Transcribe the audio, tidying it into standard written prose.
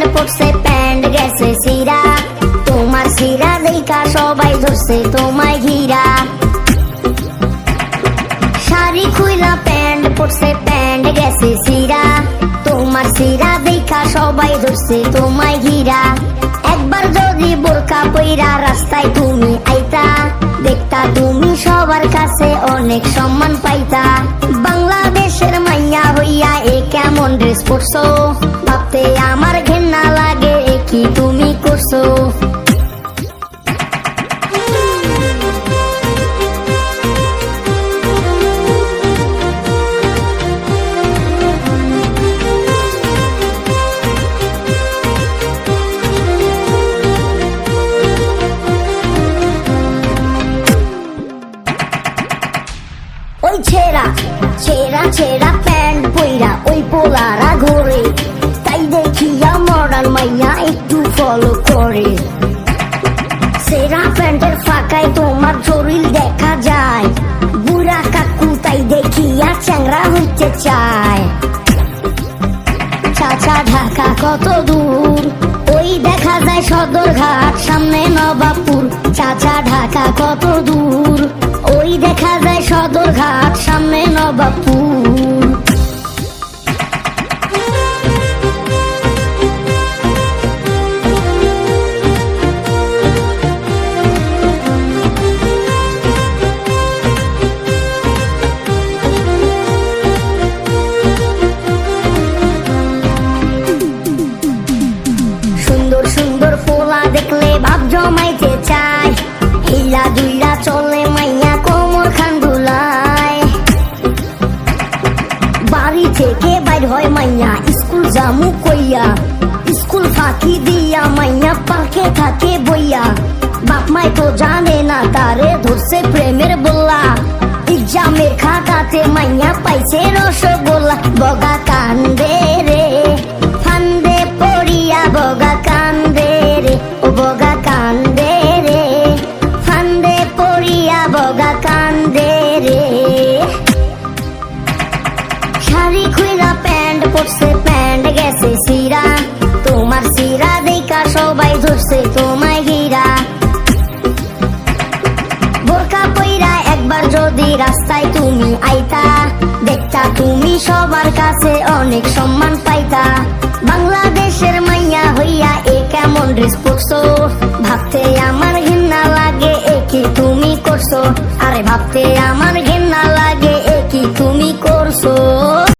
Pant পরছে pant গেছে সিরা, তোমার সিরা দেখা সবাই ধরছে তোমায় ঘিরা। শাড়ি খুইলা প্যান্ট পরছে প্যান্ট গেছে সিরা, তোমার সিরা দেখা সবাই ধরছে তোমায় ঘিরা। একবার যদি বোরকা পইরা রাস্তায় তুমি আইতা, দেখতা তুমি সবার কাছে অনেক সম্মান পাইতা। বাংলাদেশের মাইয়া হইয়া এ কেমন ড্রেস পরছো, ভাবতে আমার ঘেন্না লাগে এ কি তুমি করছো। ওই ছেঁড়া ছেঁড়া ছেঁড়া প্যান্ট পইরা ওই পোলারা ঘোরে, তাই দেখিয়া মডার্ন মাইয়া একটু ফলো করে। ছেঁড়া প্যান্টের ফাঁকায় তোমার শরীর দেখা যায়, বুড়া কাকু তাই দেখিয়া চ্যাংরা হইতে চায়। চাচা ঢাকা কত দূর, ওই দেখা যায় সদরঘাট সামনে নবাবপুর। চাচা ঢাকা কত দূর, ওই দেখা যায় সদরঘাট সামনে নবাবপুর। সুন্দর সুন্দর পোলা দেখলে ভাব জমাইতে চায়, হিলা দুইলা চলে মাইয়া কোমর খান দুলায়। বাড়ি থেকে বাইর হয় মাইয়া স্কুল জামু কইয়া, স্কুল ফাঁকি দিয়া মাইয়া পার্কে থাকে বইয়া। বাপ মাই তো জানে না তারে ধরছে প্রেমের বল্লা, এক্সামের খাতাতে মাইয়া পাইছে রসগোল্লা। বগা কান্দে রে ফান্দে পড়িয়া, বগা কান্দে রে ও বগা কান্দে রে ফান্দে পড়িয়া, বগা কান্দে রে। শাড়ি খুইলা প্যান্ট পরছে প্যান্ট গেছে সিরা, তোমার সিরা দেখা সবাই ধরছে তোমায় ঘিরা। বোরকা পইরা একবার যদি রাস্তায় তুমি আইতা, দেখতা তুমি সবার কাছে অনেক সম্মান পাইতা। বাংলাদেশের মাইয়া হইয়া এ কেমন ড্রেস পরছো, ভাবতে আমার ঘেন্না লাগে এ কি তুমি করছো। আরে ভাবতে আমার ঘেন্না লাগে এ কি তুমি করছো।